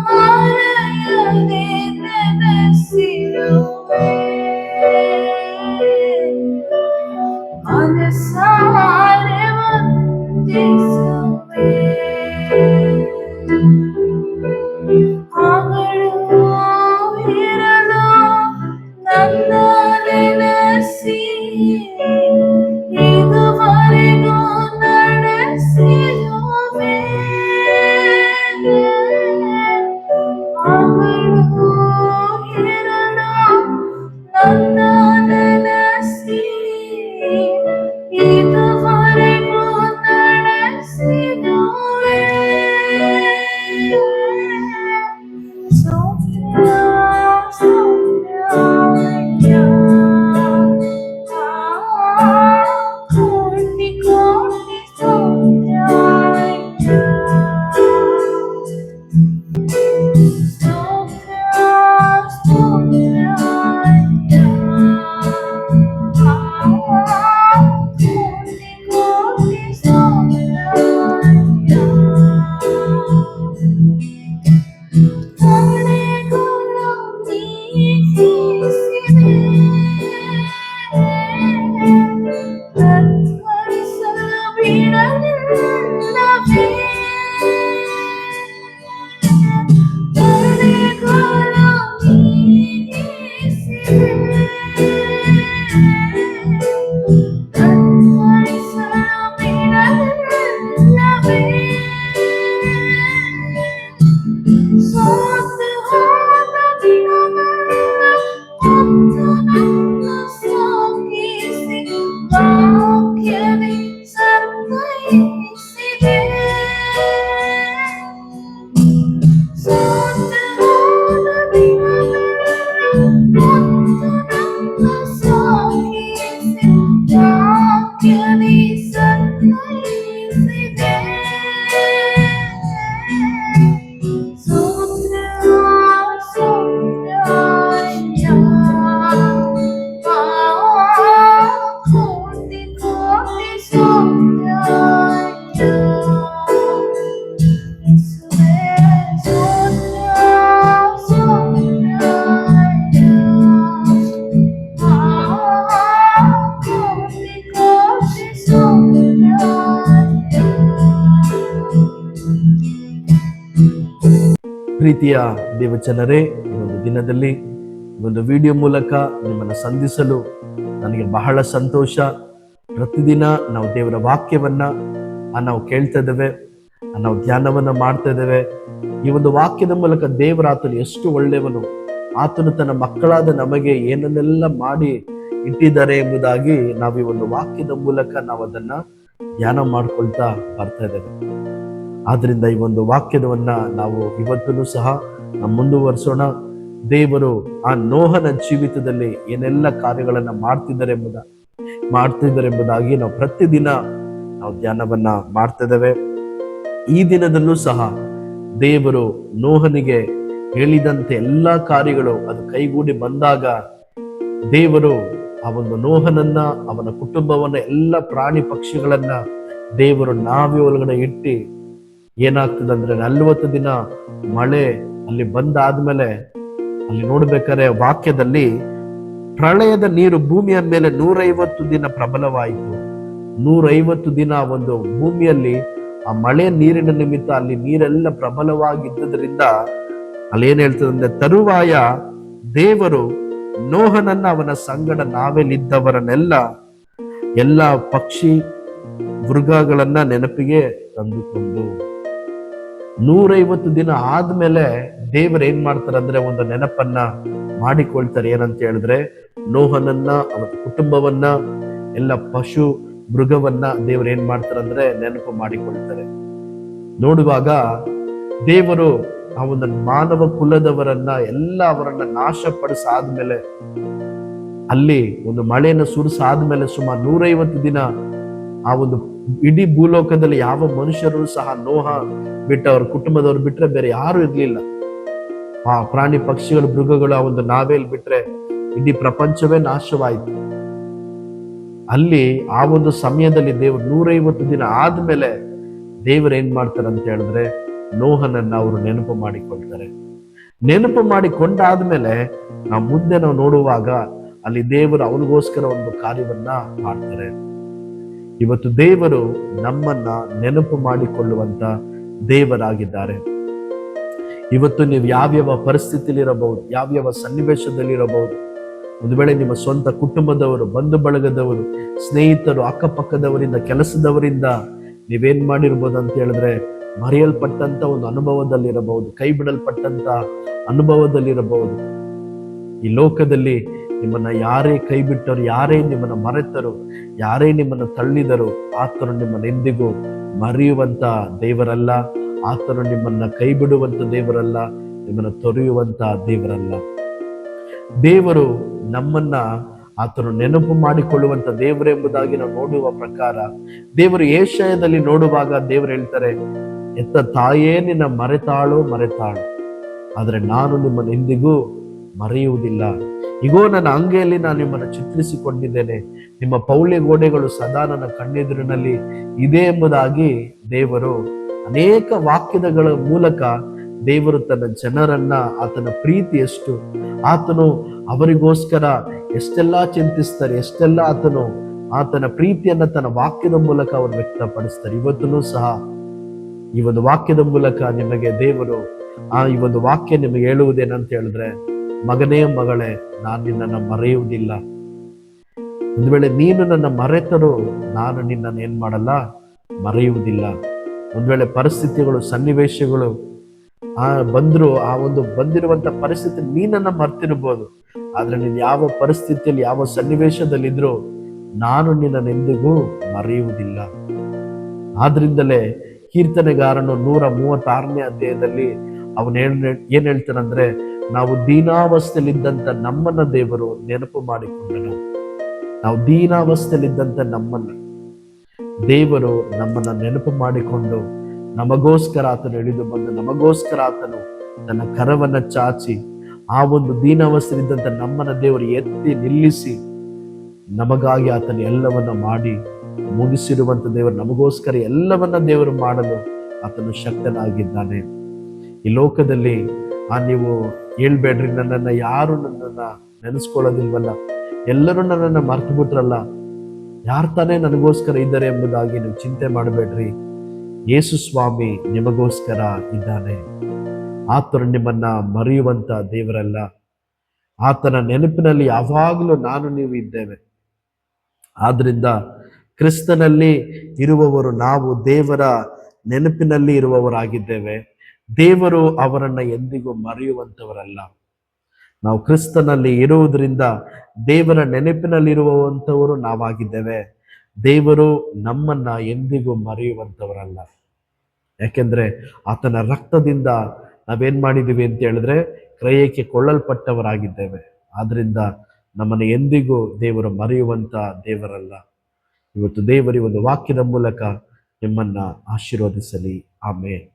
ಮರೆಯದೆ ನೆನೆಸಿರುವೆ. ಮನಸಾರೆ ವಂದಿಸುವೆ. ಹಗಲು ಇರಲು ನನ್ನ ನೆನೆಸಿ ಇದುವರೆಗೂ ನಡೆಸಿರುವೆ. ಹಗಲು ಇರಲು ನನ್ನ ನೆನೆಸಿ ಇದುವರೆಗೂ ನಡೆಸಿರುವೆ. ಸ್ತೋತ್ರ ಸ್ತೋತ್ರ ಕೋಟಿ ಕೋಟಿ ಸ್ತೋತ್ರ. ಪ್ರೀತಿಯ ದೇವಚನರೇ, ಈ ಒಂದು ದಿನದಲ್ಲಿ ಒಂದು ವಿಡಿಯೋ ಮೂಲಕ ನಿಮ್ಮನ್ನು ಸಂಧಿಸಲು ನನಗೆ ಬಹಳ ಸಂತೋಷ. ಪ್ರತಿದಿನ ನಾವು ದೇವರ ವಾಕ್ಯವನ್ನ ನಾವು ಕೇಳ್ತಾ ಇದ್ದೇವೆ, ನಾವು ಧ್ಯಾನವನ್ನ ಮಾಡ್ತಾ ಇದ್ದೇವೆ. ಈ ಒಂದು ವಾಕ್ಯದ ಮೂಲಕ ದೇವರ ಆತನು ಎಷ್ಟು ಒಳ್ಳೆಯವನು, ಆತನು ತನ್ನ ಮಕ್ಕಳಾದ ನಮಗೆ ಏನನ್ನೆಲ್ಲ ಮಾಡಿ ಇಟ್ಟಿದ್ದಾರೆ ಎಂಬುದಾಗಿ ನಾವು ಈ ಒಂದು ವಾಕ್ಯದ ಮೂಲಕ ನಾವು ಅದನ್ನ ಧ್ಯಾನ ಮಾಡ್ಕೊಳ್ತಾ ಬರ್ತಾ ಇದ್ದೇವೆ. ಆದ್ರಿಂದ ಈ ಒಂದು ವಾಕ್ಯದವನ್ನ ನಾವು ಇವತ್ತೂ ಸಹ ನಾವು ಮುಂದುವರಿಸೋಣ. ದೇವರು ಆ ನೋಹನ ಜೀವಿತದಲ್ಲಿ ಏನೆಲ್ಲ ಕಾರ್ಯಗಳನ್ನ ಮಾಡ್ತಿದ್ದಾರೆ ಎಂಬುದಾಗಿ ನಾವು ಪ್ರತಿದಿನ ನಾವು ಧ್ಯಾನವನ್ನ ಮಾಡ್ತಾ ಇದ್ದೇವೆ. ಈ ದಿನದಲ್ಲೂ ಸಹ ದೇವರು ನೋಹನಿಗೆ ಹೇಳಿದಂತೆ ಎಲ್ಲಾ ಕಾರ್ಯಗಳು ಅದು ಕೈಗೂಡಿ ಬಂದಾಗ ದೇವರು ಆ ಒಂದು ನೋಹನನ್ನ, ಅವನ ಕುಟುಂಬವನ್ನ, ಎಲ್ಲ ಪ್ರಾಣಿ ಪಕ್ಷಿಗಳನ್ನ ದೇವರು ನಾವೆ ಒಳಗಡೆ ಇಟ್ಟು ಏನಾಗ್ತದೆ ಅಂದ್ರೆ 40 ದಿನ ಮಳೆ ಅಲ್ಲಿ ಬಂದಾದ್ಮೇಲೆ ಅಲ್ಲಿ ನೋಡ್ಬೇಕಾದ್ರೆ ವಾಕ್ಯದಲ್ಲಿ ಪ್ರಳಯದ ನೀರು ಭೂಮಿಯ ಮೇಲೆ 150 ದಿನ ಪ್ರಬಲವಾಯಿತು. 150 ದಿನ ಒಂದು ಭೂಮಿಯಲ್ಲಿ ಆ ಮಳೆ ನೀರಿನ ನಿಮಿತ್ತ ಅಲ್ಲಿ ನೀರೆಲ್ಲ ಪ್ರಬಲವಾಗಿದ್ದರಿಂದ ಅಲ್ಲಿ ಏನ್ ಹೇಳ್ತದೆ ಅಂದ್ರೆ, ತರುವಾಯ ದೇವರು ನೋಹನನ್ನ ಅವನ ಸಂಗಡ ನಾವೆಲಿದ್ದವರನ್ನೆಲ್ಲ ಎಲ್ಲ ಪಕ್ಷಿ ಮೃಗಗಳನ್ನ ನೆನಪಿಗೆ ತಂದುಕೊಂಡು 150 ದಿನ ಆದ್ಮೇಲೆ ದೇವರು ಏನ್ ಮಾಡ್ತಾರೆ ಅಂದ್ರೆ ಒಂದು ನೆನಪನ್ನ ಮಾಡಿಕೊಳ್ತಾರೆ. ಏನಂತ ಹೇಳಿದ್ರೆ, ನೋಹನನ್ನ, ಅವನ ಕುಟುಂಬವನ್ನ, ಎಲ್ಲ ಪಶು ಮೃಗವನ್ನ ದೇವರು ಏನ್ ಮಾಡ್ತಾರೆ ಅಂದ್ರೆ ನೆನಪು ಮಾಡಿಕೊಳ್ತಾರೆ. ನೋಡುವಾಗ ದೇವರು ಆ ಒಂದು ಮಾನವ ಕುಲದವರನ್ನ ಎಲ್ಲ ಅವರನ್ನ ನಾಶಪಡಿಸಾದ್ಮೇಲೆ, ಅಲ್ಲಿ ಒಂದು ಮಳೆಯನ್ನು ಸುರಿಸಾದ್ಮೇಲೆ ಸುಮಾರು 150 ದಿನ ಆ ಒಂದು ಇಡೀ ಭೂಲೋಕದಲ್ಲಿ ಯಾವ ಮನುಷ್ಯರು ಸಹ ನೋಹ ಬಿಟ್ಟು ಅವ್ರ ಕುಟುಂಬದವ್ರು ಬಿಟ್ರೆ ಬೇರೆ ಯಾರು ಇರ್ಲಿಲ್ಲ. ಆ ಪ್ರಾಣಿ ಪಕ್ಷಿಗಳು ಮೃಗಗಳು ಆ ಒಂದು ನಾವೇಲ್ ಬಿಟ್ರೆ ಇಡೀ ಪ್ರಪಂಚವೇ ನಾಶವಾಯಿತು. ಅಲ್ಲಿ ಆ ಒಂದು ಸಮಯದಲ್ಲಿ ದೇವರು 150 ದಿನ ಆದ್ಮೇಲೆ ದೇವರು ಏನ್ ಮಾಡ್ತಾರೆ ಅಂತ ಹೇಳಿದ್ರೆ, ನೋಹನನ್ನ ಅವರು ನೆನಪು ಮಾಡಿಕೊಳ್ತಾರೆ. ನೆನಪು ಮಾಡಿಕೊಂಡಾದ್ಮೇಲೆ ಮುಂದೆ ನಾವು ನೋಡುವಾಗ ಅಲ್ಲಿ ದೇವರು ಅವನಿಗೋಸ್ಕರ ಒಂದು ಕಾರ್ಯವನ್ನ ಮಾಡ್ತಾರೆ. ಇವತ್ತು ದೇವರು ನಮ್ಮನ್ನ ನೆನಪು ಮಾಡಿಕೊಳ್ಳುವಂತ ದೇವರಾಗಿದ್ದಾರೆ. ಇವತ್ತು ನೀವು ಯಾವ್ಯಾವ ಪರಿಸ್ಥಿತಿಲಿರಬಹುದು, ಯಾವ್ಯಾವ ಸನ್ನಿವೇಶದಲ್ಲಿರಬಹುದು, ಒಂದು ವೇಳೆ ನಿಮ್ಮ ಸ್ವಂತ ಕುಟುಂಬದವರು, ಬಂಧು ಬಳಗದವರು, ಸ್ನೇಹಿತರು, ಅಕ್ಕಪಕ್ಕದವರಿಂದ, ಕೆಲಸದವರಿಂದ ನೀವೇನ್ ಮಾಡಿರ್ಬೋದು ಅಂತ ಹೇಳಿದ್ರೆ ಮರೆಯಲ್ಪಟ್ಟಂತ ಒಂದು ಅನುಭವದಲ್ಲಿರಬಹುದು, ಕೈ ಬಿಡಲ್ಪಟ್ಟಂತ ಅನುಭವದಲ್ಲಿರಬಹುದು. ಈ ಲೋಕದಲ್ಲಿ ನಿಮ್ಮನ್ನ ಯಾರೇ ಕೈ ಬಿಟ್ಟರು, ಯಾರೇ ನಿಮ್ಮನ್ನ ಮರೆತರು, ಯಾರೇ ನಿಮ್ಮನ್ನ ತಳ್ಳಿದರು, ಆತನು ನಿಮ್ಮನ್ನ ಎಂದಿಗೂ ಮರೆಯುವಂತ ದೇವರಲ್ಲ. ಆತನು ನಿಮ್ಮನ್ನ ಕೈ ಬಿಡುವಂತ ದೇವರಲ್ಲ, ನಿಮ್ಮನ್ನ ತೊರೆಯುವಂತ ದೇವರಲ್ಲ. ದೇವರು ನಮ್ಮನ್ನ ಆತನು ನೆನಪು ಮಾಡಿಕೊಳ್ಳುವಂತ ದೇವರೆಂಬುದಾಗಿ ನಾವು ನೋಡುವ ಪ್ರಕಾರ, ದೇವರು ಯೆಶಾಯದಲ್ಲಿ ನೋಡುವಾಗ ದೇವರು ಹೇಳ್ತಾರೆ, ಎತ್ತ ತಾಯೇ ನಿನ್ನ ಮರೆತಾಳು, ಆದ್ರೆ ನಾನು ನಿಮ್ಮನ್ನು ಎಂದಿಗೂ ಮರೆಯುವುದಿಲ್ಲ. ಇಗೋ ನನ್ನ ಅಂಗೈಯಲ್ಲಿ ನಾನು ನಿಮ್ಮನ್ನು ಚಿತ್ರಿಸಿಕೊಂಡಿದ್ದೇನೆ, ನಿಮ್ಮ ಪೌಳ್ಯ ಗೋಡೆಗಳು ಸದಾ ನನ್ನ ಕಣ್ಣೆದುರಿನಲ್ಲಿ ಇದೆ ಎಂಬುದಾಗಿ ದೇವರು ಅನೇಕ ವಾಕ್ಯಗಳ ಮೂಲಕ ದೇವರು ತನ್ನ ಜನರನ್ನ, ಆತನ ಪ್ರೀತಿ ಎಷ್ಟು, ಆತನು ಅವರಿಗೋಸ್ಕರ ಎಷ್ಟೆಲ್ಲ ಚಿಂತಿಸ್ತಾರೆ, ಎಷ್ಟೆಲ್ಲ ಆತನ ಪ್ರೀತಿಯನ್ನ ತನ್ನ ವಾಕ್ಯದ ಮೂಲಕ ಅವರು ವ್ಯಕ್ತಪಡಿಸ್ತಾರೆ. ಇವತ್ತೂ ಸಹ ಈ ಒಂದು ವಾಕ್ಯದ ಮೂಲಕ ನಿಮಗೆ ದೇವರು ಈ ಒಂದು ವಾಕ್ಯ ನಿಮಗೆ ಹೇಳುವುದೇನಂತ ಹೇಳಿದ್ರೆ, ಮಗನೇ ಮಗಳೇ, ನಾನು ನಿನ್ನನ್ನು ಮರೆಯುವುದಿಲ್ಲ. ಒಂದು ವೇಳೆ ನೀನು ನನ್ನ ಮರೆತರೂ ನಾನು ನಿನ್ನನ್ನು ಏನ್ ಮಾಡಲ್ಲ, ಮರೆಯುವುದಿಲ್ಲ. ಒಂದು ವೇಳೆ ಪರಿಸ್ಥಿತಿಗಳು, ಸನ್ನಿವೇಶಗಳು ಬಂದ್ರು, ಆ ಒಂದು ಬಂದಿರುವಂತ ಪರಿಸ್ಥಿತಿ ನೀನನ್ನ ಮರ್ತಿರ್ಬೋದು, ಆದ್ರೆ ನೀನು ಯಾವ ಪರಿಸ್ಥಿತಿಯಲ್ಲಿ, ಯಾವ ಸನ್ನಿವೇಶದಲ್ಲಿದ್ರು ನಾನು ನಿನ್ನನ್ನು ಎಂದಿಗೂ ಮರೆಯುವುದಿಲ್ಲ. ಆದ್ರಿಂದಲೇ ಕೀರ್ತನೆಗಾರನು 136ನೇ ಅಧ್ಯಾಯದಲ್ಲಿ ಅವನು ಏನ್ ಹೇಳ್ತಾನಂದ್ರೆ, ನಾವು ದೀನಾವಸ್ಥೆಯಲ್ಲಿದ್ದಂತ ನಮ್ಮನ್ನ ದೇವರು ನೆನಪು ಮಾಡಿಕೊಂಡನು. ನಾವು ದೀನಾವಸ್ಥೆಯಲ್ಲಿದ್ದಂತ ದೇವರು ನಮ್ಮನ್ನ ನೆನಪು ಮಾಡಿಕೊಂಡು ನಮಗೋಸ್ಕರ ಆತನು ಇಳಿದು ಬಂದು, ನಮಗೋಸ್ಕರ ಆತನು ತನ್ನ ಕರವನ್ನ ಚಾಚಿ ಆ ಒಂದು ದೀನಾವಸ್ಥೆಯಲ್ಲಿದ್ದಂತ ನಮ್ಮನ್ನ ದೇವರು ಎತ್ತಿ ನಿಲ್ಲಿಸಿ ನಮಗಾಗಿ ಆತನು ಎಲ್ಲವನ್ನ ಮಾಡಿ ಮುಗಿಸಿರುವಂತ ದೇವರು, ನಮಗೋಸ್ಕರ ಎಲ್ಲವನ್ನ ದೇವರು ಮಾಡಲು ಆತನು ಶಕ್ತನಾಗಿದ್ದಾನೆ. ಈ ಲೋಕದಲ್ಲಿ ನೀವು ಹೇಳ್ಬೇಡ್ರಿ, ನನ್ನನ್ನ ಯಾರು ನನ್ನನ್ನ ನೆನೆಸ್ಕೊಳ್ಳೋದಿಲ್ವಲ್ಲ, ಎಲ್ಲರೂ ನನ್ನನ್ನ ಮರ್ತು ಬಿಟ್ರಲ್ಲ, ಯಾರು ತಾನೇ ನನಗೋಸ್ಕರ ಇದ್ದಾರೆ ಎಂಬುದಾಗಿ ನೀವು ಚಿಂತೆ ಮಾಡಬೇಡ್ರಿ. ಯೇಸು ಸ್ವಾಮಿ ನಿಮಗೋಸ್ಕರ ಇದ್ದಾನೆ. ಆತನು ನಿಮ್ಮನ್ನ ಮರೆಯುವಂತ ದೇವರಲ್ಲ. ಆತನ ನೆನಪಿನಲ್ಲಿ ಯಾವಾಗಲೂ ನಾನು ನೀವು ಇದ್ದೇವೆ. ಆದ್ರಿಂದ ಕ್ರಿಸ್ತನಲ್ಲಿ ಇರುವವರು ನಾವು ದೇವರ ನೆನಪಿನಲ್ಲಿ ಇರುವವರಾಗಿದ್ದೇವೆ. ದೇವರು ಅವರನ್ನ ಎಂದಿಗೂ ಮರೆಯುವಂತವರಲ್ಲ. ನಾವು ಕ್ರಿಸ್ತನಲ್ಲಿ ಇರುವುದರಿಂದ ದೇವರ ನೆನಪಿನಲ್ಲಿರುವಂಥವರು ನಾವಾಗಿದ್ದೇವೆ. ದೇವರು ನಮ್ಮನ್ನ ಎಂದಿಗೂ ಮರೆಯುವಂಥವರಲ್ಲ. ಯಾಕೆಂದ್ರೆ ಆತನ ರಕ್ತದಿಂದ ನಾವೇನ್ ಮಾಡಿದ್ದೀವಿ ಅಂತ ಹೇಳಿದ್ರೆ ಕ್ರಯಕ್ಕೆ ಕೊಳ್ಳಲ್ಪಟ್ಟವರಾಗಿದ್ದೇವೆ. ಆದ್ರಿಂದ ನಮ್ಮನ್ನು ಎಂದಿಗೂ ದೇವರು ಮರೆಯುವಂತ ದೇವರಲ್ಲ. ಇವತ್ತು ದೇವರ ಒಂದು ವಾಕ್ಯದ ಮೂಲಕ ನಿಮ್ಮನ್ನ ಆಶೀರ್ವದಿಸಲಿ. ಆಮೆನ್.